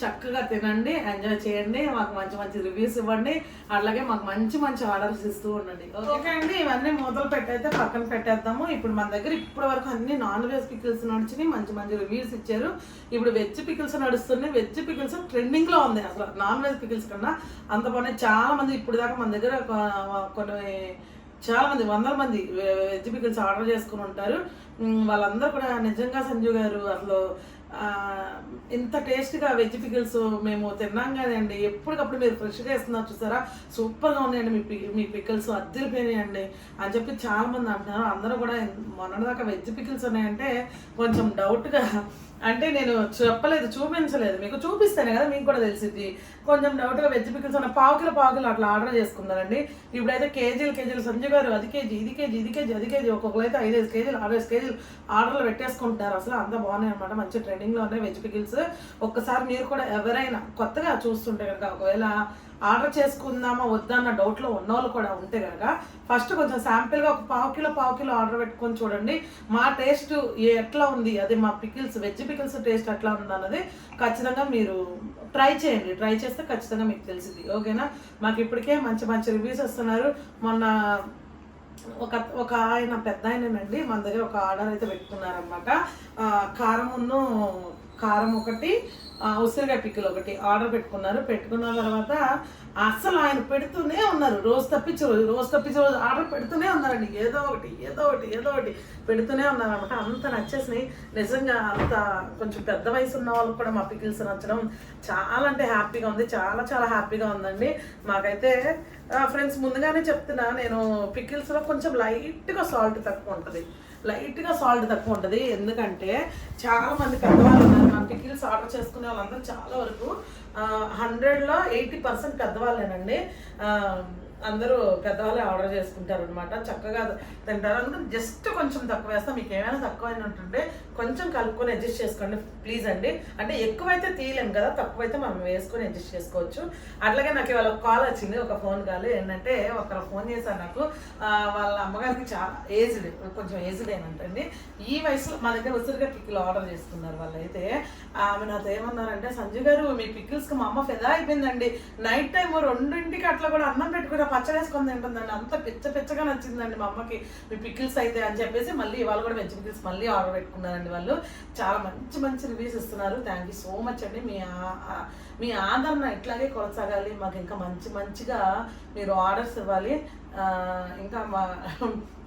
చక్కగా తినండి, ఎంజాయ్ చేయండి, మాకు మంచి మంచి రివ్యూస్ ఇవ్వండి, అలాగే మాకు మంచి మంచి ఆర్డర్స్ ఇస్తూ ఉండండి. ఓకే అండి, ఇవన్నీ మొదలు పెట్టయితే పక్కన పెట్టేద్దాము. ఇప్పుడు మన దగ్గర ఇప్పటి వరకు అన్ని నాన్ వెజ్ పికిల్స్ నడిచినాయి, మంచి మంచి రివ్యూస్ ఇచ్చారు. ఇప్పుడు వెజ్ పికిల్స్ నడుస్తున్నాయి. వెజ్ పికిల్స్ ట్రెండింగ్లో ఉంది అసలు, నాన్ వెజ్ పికిల్స్ కన్నా అంత బాగున్నాయి. చాలా మంది ఇప్పుడు దాకా మన దగ్గర కొన్ని చాలా మంది, వందల మంది వెజ్ పికిల్స్ ఆర్డర్ చేసుకుని ఉంటారు. వాళ్ళందరూ కూడా నిజంగా సంజు గారు అసలు ఇంత టేస్ట్గా వెజ్ పికిల్స్ మేము తిన్నాం కానీ అండి, ఎప్పటికప్పుడు మీరు ఫ్రెష్గా వేస్తున్నారు చూసారా, సూపర్గా ఉన్నాయండి మీ పికిల్స్, అద్దరిపోయినాయండి అని చెప్పి చాలామంది అంటున్నారు. అందరూ కూడా మొన్నటిదాకా వెజ్ పికిల్స్ ఉన్నాయంటే కొంచెం డౌట్గా, అంటే నేను చెప్పలేదు, చూపించలేదు, మీకు చూపిస్తాను కదా మీకు కూడా తెలిసింది. కొంచెం డౌట్గా వెజ్ పికిల్స్ ఉన్న పావు కిలో అట్లా ఆర్డర్ చేసుకున్నారండి. ఇప్పుడైతే కేజీలు సంజు గారు అది కేజీ ఇది కేజీ ఒక్కొక్కరు అయితే 5 కేజీలు 6 కేజీలు ఆర్డర్లు పెట్టేసుకుంటారు. అసలు అంత బాగున్నాయి అనమాట, మంచి ట్రెండింగ్లో ఉన్నాయి వెజ్ పికిల్స్. ఒక్కసారి మీరు కూడా ఎవరైనా కొత్తగా చూస్తుంటే కనుక, ఒకవేళ ఆర్డర్ చేసుకుందామా వద్దా అన్న డౌట్లో ఉన్నవాళ్ళు కూడా ఉంటే కనుక ఫస్ట్ కొంచెం శాంపిల్గా ఒక పావు కిలో ఆర్డర్ పెట్టుకొని చూడండి. మా టేస్ట్ ఎట్లా ఉంది, అది మా పికిల్స్ వెజ్ పికిల్స్ టేస్ట్ ఎట్లా ఉంది అన్నది ఖచ్చితంగా మీరు ట్రై చేయండి. ట్రై చేస్తే ఖచ్చితంగా మీకు తెలిసింది. ఓకేనా, మాకు ఇప్పటికే మంచి మంచి రివ్యూస్ వస్తున్నారు. మొన్న ఒక ఆయన పెద్ద ఆయనండి మన దగ్గర ఒక ఆర్డర్ అయితే పెట్టుకున్నారనమాట. కారం ఒకటి, ఉసిరికాయ పికిల్ ఒకటి ఆర్డర్ పెట్టుకున్న తర్వాత అసలు ఆయన పెడుతూనే ఉన్నారు, రోజు తప్పించి రోజు ఆర్డర్ పెడుతూనే ఉన్నారండి. ఏదో ఒకటి పెడుతూనే ఉన్నారనమాట. అంత నచ్చేసినాయి నిజంగా. అంత కొంచెం పెద్ద వయసు ఉన్న వాళ్ళకి కూడా మా పికిల్స్ నచ్చడం చాలా అంటే హ్యాపీగా ఉంది, చాలా హ్యాపీగా ఉందండి మాకైతే. ఫ్రెండ్స్ ముందుగానే చెప్తున్నా, నేను పికిల్స్లో కొంచెం లైట్గా సాల్ట్ తక్కువ ఉంటుంది. ఎందుకంటే చాలామంది పెద్దవాళ్ళు ఉన్నారు, మన పికిల్స్ ఆర్డర్ చేసుకునే వాళ్ళందరూ చాలా వరకు 100లో 80% పెద్దవాళ్ళేనండి. అందరూ పెద్దవాళ్ళే ఆర్డర్ చేసుకుంటారు అనమాట, చక్కగా తింటారు. అందుకని జస్ట్ కొంచెం తక్కువ వేస్తాం. మీకు ఏమైనా తక్కువ అయినట్టుంటే కొంచెం కలుపుకొని అడ్జస్ట్ చేసుకోండి ప్లీజ్ అండి. అంటే ఎక్కువైతే తీయలేము కదా, తక్కువైతే మనం వేసుకొని అడ్జస్ట్ చేసుకోవచ్చు. అట్లాగే నాకు ఇవాళ కాల్ వచ్చింది, ఒక ఫోన్ కాల్. ఏంటంటే ఒకరు ఫోన్ చేశారు నాకు, వాళ్ళ అమ్మగారికి చాలా కొంచెం ఏజ్డ్ అయినట్టండి. ఈ వయసులో మా దగ్గర ఉసిరిగా పికిల్ ఆర్డర్ చేసుకున్నారు వాళ్ళైతే. ఆమె నాతో ఏమన్నారంటే, సంజు గారు మీ పికిల్స్కి మా అమ్మ ఫెదా అయిపోయిందండి, నైట్ టైం 2ంటికి అట్లా కూడా అన్నం పెట్టుకుని పచ్చడి వేసుకొని తింటుందండి, అంత పిచ్చగా నచ్చిందండి మా అమ్మకి మీ పికిల్స్ అయితే అని చెప్పేసి మళ్ళీ ఇవాళ కూడా వెజ్ పికిల్స్ మళ్ళీ ఆర్డర్ పెట్టుకున్నారండి వాళ్ళు. చాలా మంచి రివ్యూస్ ఇస్తున్నారు. థ్యాంక్ యూ సో మచ్ అండి. మీ ఆదరణ ఇట్లాగే కొనసాగాలి, మాకు ఇంకా మంచిగా మీరు ఆర్డర్స్ ఇవ్వాలి, ఇంకా మా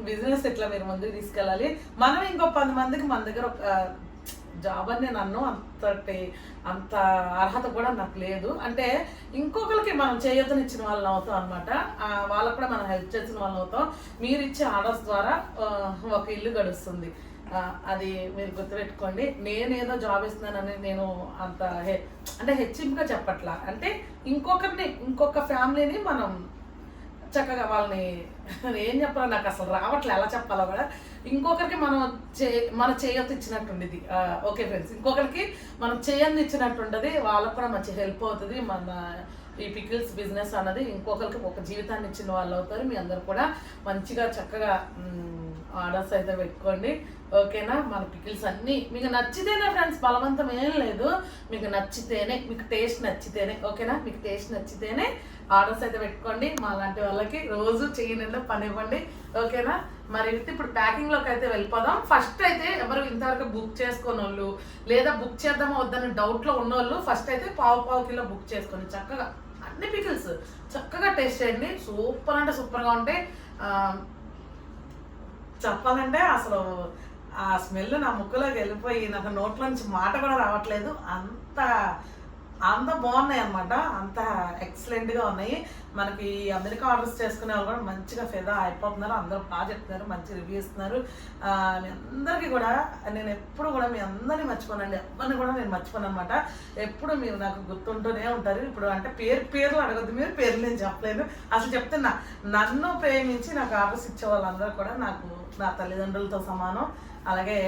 బిజినెస్ ఇట్లా మీరు ముందుకు తీసుకెళ్ళాలి. మనం ఇంకో 10 మందికి మన దగ్గర ఒక జాబ్ అని నేను అన్ను, అంత అర్హత కూడా నాకు లేదు. అంటే ఇంకొకరికి మనం చేయొద్దనిచ్చిన వాళ్ళని అవుతాం అనమాట, వాళ్ళకు కూడా మనం హెల్ప్ చేసిన వాళ్ళని అవుతాం. మీరు ఇచ్చే ఆర్డర్స్ ద్వారా ఒక ఇల్లు గడుస్తుంది, అది మీరు గుర్తుపెట్టుకోండి. నేనేదో జాబ్ ఇస్తున్నానని నేను అంత అంటే హెచ్చింపుగా చెప్పట్లా. అంటే ఇంకొక ఫ్యామిలీని మనం చక్కగా వాళ్ళని ఏం చెప్పాలో నాకు అసలు రావట్లే, ఎలా చెప్పాలో కూడా. ఇంకొకరికి మన చేయొద్దు ఇచ్చినట్టుండేది. ఓకే ఫ్రెండ్స్, ఇంకొకరికి మనం చేయొద్దు ఇచ్చినట్టుంటుంది, వాళ్ళకు కూడా మంచి హెల్ప్ అవుతుంది. మన ఈ పికిల్స్ బిజినెస్ అన్నది ఇంకొకరికి ఒక జీవితాన్ని ఇచ్చిన వాళ్ళు అవుతారు. మీ అందరు కూడా మంచిగా చక్కగా ఆర్డర్స్ అయితే పెట్టుకోండి. ఓకేనా? మన పికిల్స్ అన్నీ మీకు నచ్చితేనే ఫ్రెండ్స్, బలవంతం ఏం లేదు. మీకు నచ్చితేనే, మీకు టేస్ట్ నచ్చితేనే, ఓకేనా? మీకు టేస్ట్ నచ్చితేనే ఆర్డర్స్ అయితే పెట్టుకోండి. మా లాంటి వాళ్ళకి రోజు చేయనండి పని ఇవ్వండి. ఓకేనా? మరి ఇప్పుడు ప్యాకింగ్లోకి అయితే వెళ్ళిపోదాం. ఫస్ట్ అయితే ఎవరు ఇంతవరకు బుక్ చేసుకున్న వాళ్ళు, లేదా బుక్ చేద్దామో వద్దని డౌట్లో ఉన్నోళ్ళు ఫస్ట్ అయితే పావు కిలో బుక్ చేసుకొని చక్కగా అన్ని పికిల్స్ చక్కగా టేస్ట్ చేయండి. సూపర్ అంటే సూపర్గా ఉంటాయి. చెప్పాలంటే అసలు ఆ స్మెల్ నా ముక్కులోకి వెళ్ళిపోయి నాకు నోట్లో నుంచి మాట కూడా రావట్లేదు. అంత బాగున్నాయి అన్నమాట. అంత ఎక్సలెంట్గా ఉన్నాయి. మనకి అమెరికా ఆర్డర్స్ చేసుకునే వాళ్ళు కూడా మంచిగా ఫిదా అయిపోతున్నారు. అందరూ బాగా చెప్తున్నారు, మంచి రివ్యూ ఇస్తున్నారు. మీ అందరికీ కూడా నేను ఎప్పుడు కూడా మీ అందరినీ మర్చిపోనండి, ఎవరిని కూడా నేను మర్చిపోను అనమాట. ఎప్పుడు మీరు నాకు గుర్తుంటూనే ఉంటారు. ఇప్పుడు అంటే పేర్లు అడగద్దు, మీరు పేర్లు నేను చెప్పలేను. అసలు చెప్తున్నా, నన్ను ప్రేమించి నాకు ఆర్డర్స్ ఇచ్చే వాళ్ళందరూ కూడా నాకు నా తల్లిదండ్రులతో సమానం. అలాగే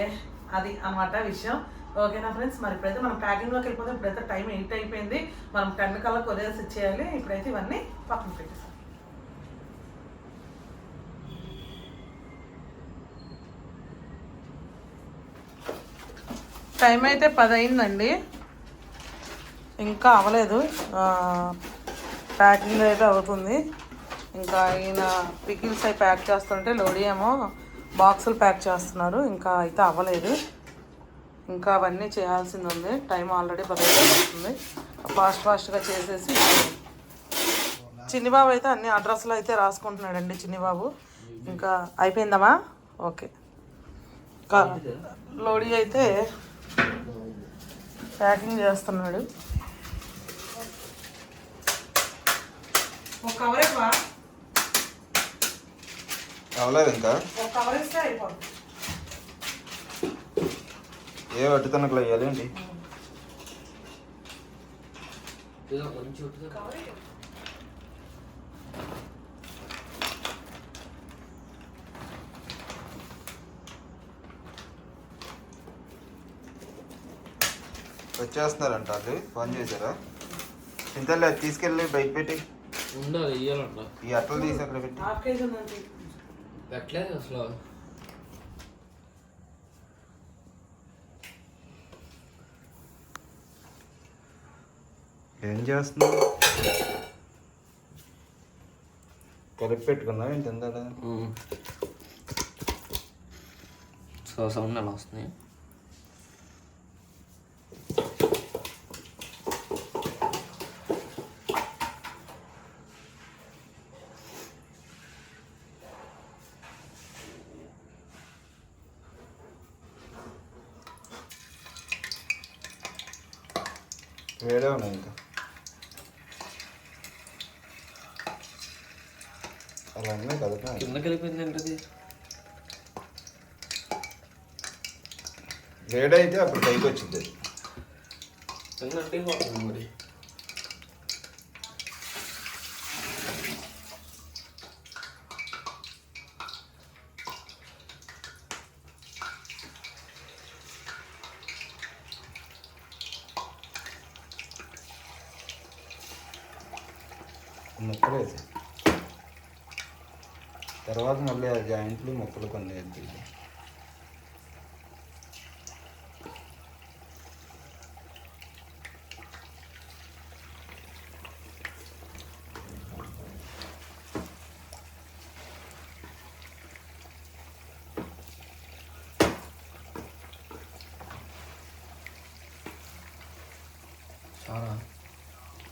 అది అన్నమాట విషయం. ఓకేనా ఫ్రెండ్స్? మరి ఇప్పుడైతే మనం ప్యాకింగ్లోకి వెళ్ళిపోతే ఇప్పుడైతే టైం 8 అయిపోయింది. మనం 10 కల్లా కొరియర్స్ ఇచ్చేయాలి. ఇప్పుడైతే ఇవన్నీ పక్కన పెట్టేసాం. టైం అయితే 10 అయిందండి, ఇంకా అవ్వలేదు. ప్యాకింగ్ అయితే అవుతుంది. ఇంకా ఈయన పికిల్స్ అవి ప్యాక్ చేస్తుంటే లోడీ ఏమో బాక్సులు ప్యాక్ చేస్తున్నారు. ఇంకా అయితే అవ్వలేదు, ఇంకా అవన్నీ చేయాల్సింది ఉంది. టైం ఆల్రెడీ 10 అవుతుంది. ఫాస్ట్గా చేసేసి చిన్నిబాబు అయితే అన్ని అడ్రస్లు అయితే రాసుకుంటున్నాడండి. చిన్నిబాబు ఇంకా అయిపోయిందమ్మా? ఓకే. లోడీ అయితే ప్యాకింగ్ చేస్తున్నాడు. ఒక కవర్ అవ్వలేదు ఇంకా, ఒక కవర్ ఇస్తే అయిపోతుంది. ఏ వడ్డీ తనకులు వేయాలి అండి. వచ్చేస్తున్నారంట వాళ్ళు, ఫోన్ చేశారా? ఇంతలే తీసుకెళ్ళి బయట పెట్టి ఉండాలి, ఇయ్యాలంట. ఈ అట్టలు తీసి అక్కడ పెట్టి పెట్టలేదు అసలు. ఏం చేస్తున్నావు? కలిపి పెట్టుకున్నావు ఏంటి? ఎందా సౌండ్ అలా వస్తున్నాయి. వేడే ఉన్నాయి ఇంకా. అలా ఉన్నాయి కదా, కిందకి వెళ్ళిపోయింది ఏంటది? వేడైతే అప్పుడు పైకి వచ్చింది. అంటే మరి ముక్కలు వేసి తర్వాత మళ్ళీ ఆ జాయింట్లు ముక్కలు కొన్ని వేసి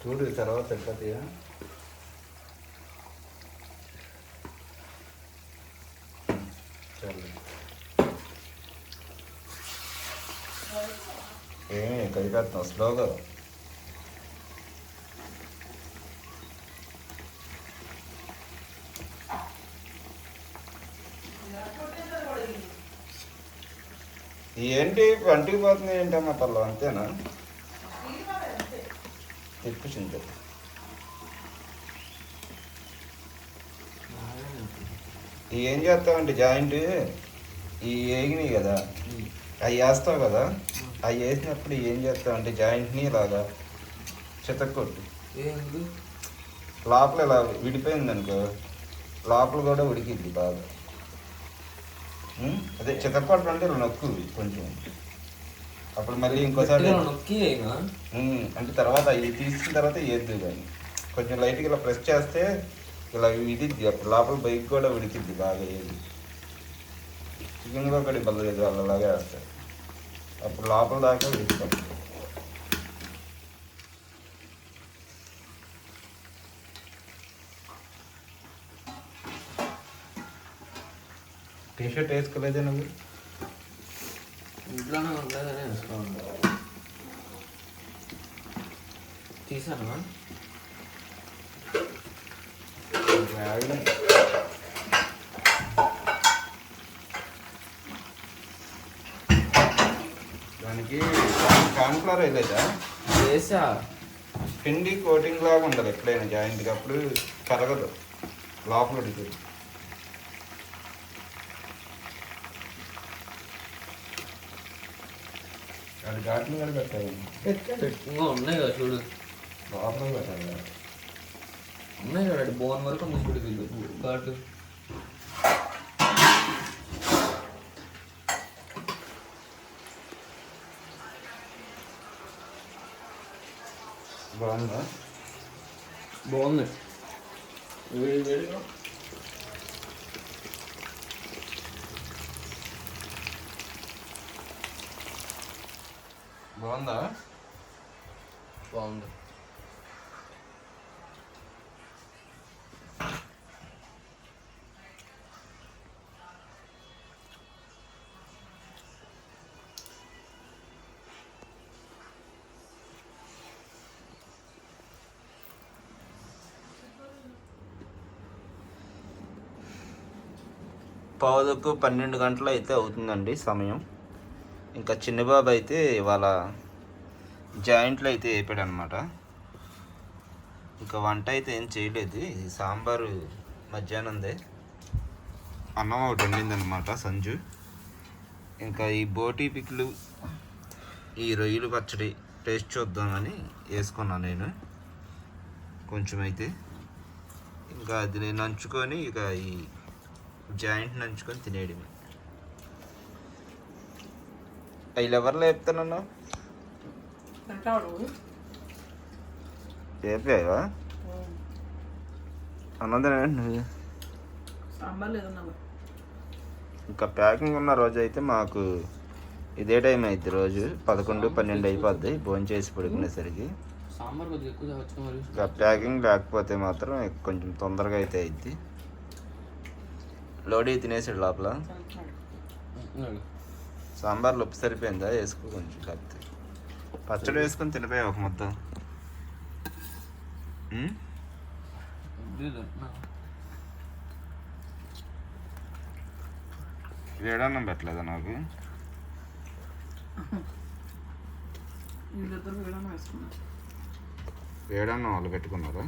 చూడు తర్వాత అయిపోతాయా. ఏమి కలిపేస్తున్నావు స్లోగా? ఏంటి వంటికి పోతున్నాయి ఏంటమ్మా పళ్ళు? అంతేనా? తిప్పించింది. ఏం చేస్తావండి జాయింట్ ఈ ఏగినాయి కదా, అవి వేస్తావు కదా, అవి వేసినప్పుడు ఏం చేస్తావంటే జాయింట్ని ఇలాగా చితక్కొట్టు. లోపల ఇలా విడిపోయింది అనుకో, లోపల కూడా ఉడికిద్ది బాగా. అదే చితక్కొట్టడం అంటే ఇలా నొక్కు కొంచెం, అప్పుడు మళ్ళీ ఇంకోసారి గట్టిగా నొక్కి అయినా అంటే తర్వాత ఇది తీసిన తర్వాత ఏద్దు కానీ కొంచెం లైట్గా ఇలా ప్రెస్ చేస్తే ఇలా విడిద్ది, అప్పుడు లోపల బైక్ కూడా విడిచిద్ది బాగా ఏది. చికెన్లో కూడా బల్లలేదు అలాగే వేస్తాయి, అప్పుడు లోపల దాకా విడిస్తాం. టీషర్ట్ వేసుకోలేదే నువ్వు? ఇంట్లోనే ఉండేదని వేసుకోండి. తీసాను దానికి కాన్ఫ్లవర్ వేయలేదా? వేసా. పిండి కోటింగ్ లాగా ఉండదు ఎప్పుడైనా జాయింట్గా, అప్పుడు కరగదు లోపల ఉడికి. అది ఘాట్లు కూడా పెట్టాలి, ఇంకా ఉన్నాయి కదా చూడు, లోపల పెట్టాలి. ఉన్నాయి కదా బోన్ వరకు ఉంది చూడు వీళ్ళు ఘాటు. బాగుందా? బాగుంది. వేడి వేడిగా బాగుందా? బాగుంది. పావుదొక్కు 12 గంటలు అయితే అవుతుందండి సమయం. ఇంకా చిన్నబాబు అయితే ఇవాళ జాయింట్లు అయితే వేపాడు అనమాట. ఇంకా వంట అయితే ఏం చేయలేదు, ఈ సాంబారు మధ్యాహ్నందే, అన్నం ఒకటి వండిందనమాట సంజు. ఇంకా ఈ బోటీ పిక్లు, ఈ రొయ్యలు పచ్చడి టేస్ట్ చూద్దామని వేసుకున్నాను నేను కొంచెం అయితే. ఇంకా అది నేను నంచుకొని ఇక ఈ జాయింట్ నంచుకొని తినేయడమే. అవి ఎవరిలో చెప్తానన్నా చెప్పావా? అన్నదేనండి. ఇంకా ప్యాకింగ్ ఉన్న రోజు అయితే మాకు ఇదే టైం అవుతుంది, రోజు 11-12 అయిపోద్ది భోజనం చేసి పడుకునేసరికి. సాంబార్ కొద్దిగా ఎక్కువ కావచ్చు మరి. ఇంకా ప్యాకింగ్ లేకపోతే మాత్రం కొంచెం తొందరగా అయితే అయింది. లోడీ తినేసాడు లోపల. సాంబార్లో ఉప్పు సరిపోయిందా? వేసుకో కొంచెం, లేకపోతే పచ్చడి వేసుకొని తినిపోయా ఒక ముద్ద. వేడన్నం పెట్టలేదా నాకు? వేడన్నం వాళ్ళు పెట్టుకున్నారా?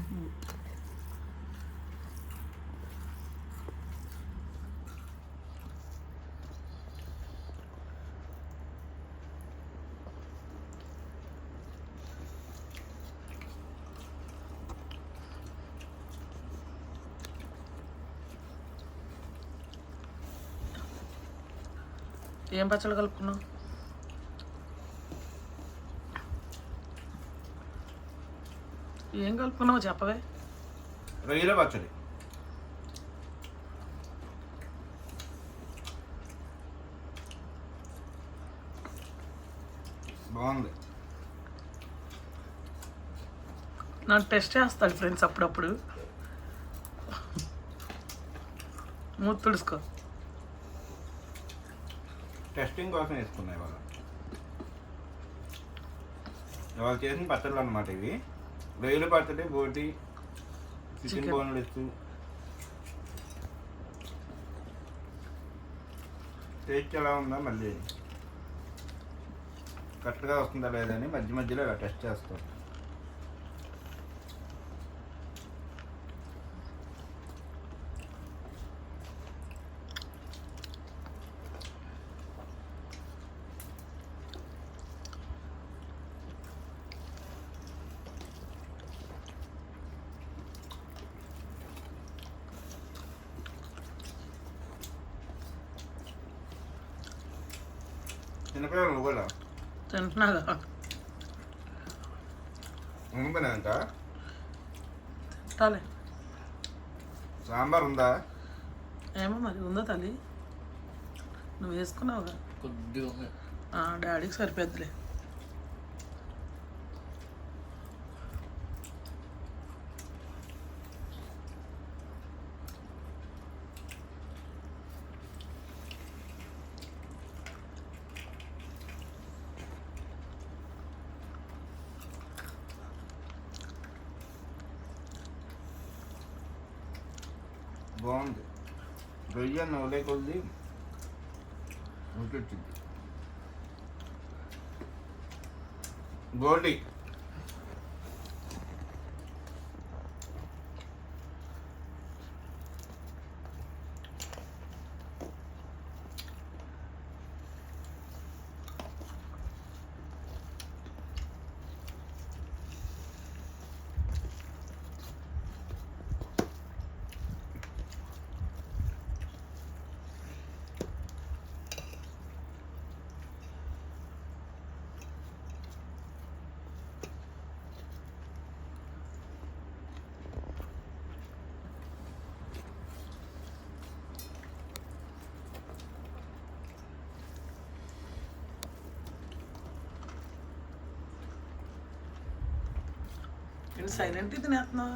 ఏం పచ్చడి కలుపుకున్నావు? ఏం కలుపుకున్నావు చెప్పవే. రొయ్యల పచ్చడి. బాగుంది. నాకు టెస్ట్ చేస్తాడు ఫ్రెండ్స్ అప్పుడప్పుడు. మూత తుడుచుకో. టెస్టింగ్ కోసం వేసుకున్నాయి ఇవాళ. ఇవాళ చేసిన పచ్చళ్ళు అన్నమాట ఇవి. రొయ్యల పచ్చడి, బోటి, చికెన్ బోన్లెస్. టేస్ట్ ఎలా ఉందా మళ్ళీ కరెక్ట్గా వస్తుందా లేదని మధ్య మధ్యలో ఇలా టెస్ట్ చేస్తాం. చిన్నపిల్లలు కూడా తింటున్నాగా ఉండిపోయినాక తింటాలే. సాంబార్ ఉందా? ఏమో మరి ఉందో తల్లి, నువ్వు వేసుకున్నావుగా. కొద్దిగా ఉంది. డాడీకి సరిపోద్దిలే. బాగుంది. రొయ్య నవ్వులే కొద్ది ఉడికిచ్చింది. గోల్డీ నేను సైలెంట్ తినేస్తున్నావు.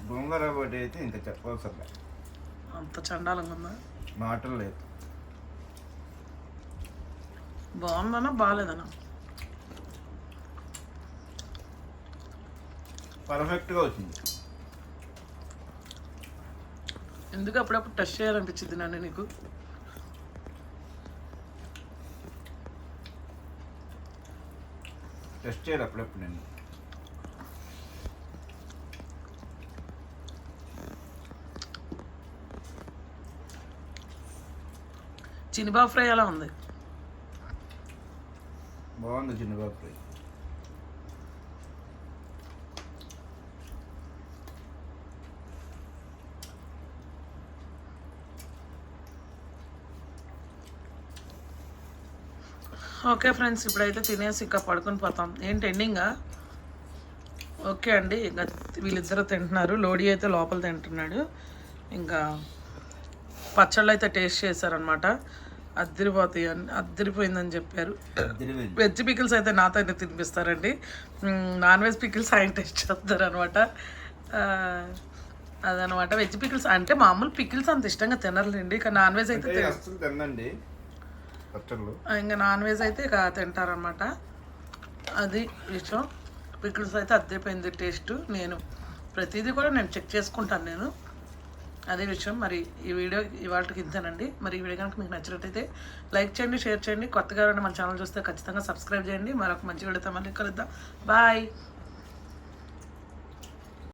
గోంగూర బట్టి అయితే ఇంకా చెప్పవసరం లేదు. అంత చండాలంగా ఉందా? మాటలు లేదు. బాగుందనా బాగాలేదనా? పర్ఫెక్ట్గా వచ్చింది. ఎందుకు అప్పుడప్పుడు టెస్ట్ చేయాలనిపించింది నన్ను నీకు? టెస్ట్ చేయాలి అప్పుడప్పుడు నేను. చినిబాబు ఫ్రై ఎలా ఉంది? బాగుంది చిన్నబాబు ఫ్రై. ఓకే ఫ్రెండ్స్, ఇప్పుడైతే తినేసి ఇంకా పడుకొని పోతాం. ఏంటి ఎండింగా? ఓకే అండి, ఇంకా వీళ్ళిద్దరూ తింటున్నారు. లోడీ అయితే లోపల తింటున్నాడు. ఇంకా పచ్చళ్ళు అయితే టేస్ట్ చేశారనమాట. అద్దరిపోయిందని చెప్పారు. వెజ్ పికిల్స్ అయితే నాతో అయితే తినిపిస్తారండి. నాన్ వెజ్ పికిల్స్ ఆయన టేస్ట్ చేస్తారు అనమాట. అదనమాట. వెజ్ పికిల్స్ అంటే మామూలు పికిల్స్ అంత ఇష్టంగా తినర్లేండి, ఇక నాన్ వెజ్ అయితే తినండి. ఇంకా నాన్ వెజ్ అయితే ఇక తింటారనమాట. అది విషయం. పికిల్స్ అయితే అద్దరిపోయింది టేస్ట్. నేను ప్రతిదీ కూడా నేను చెక్ చేసుకుంటాను నేను. అదే విషయం. మరి ఈ వీడియో ఇవాళకి ఇంతేనండి. మరి ఈ వీడియో కనుక మీకు నచ్చినట్టయితే లైక్ చేయండి, షేర్ చేయండి. కొత్తగా మన ఛానల్ చూస్తే ఖచ్చితంగా సబ్స్క్రైబ్ చేయండి. మరొక మంచి వీడియోతో మళ్ళీ కలుద్దాం. బాయ్.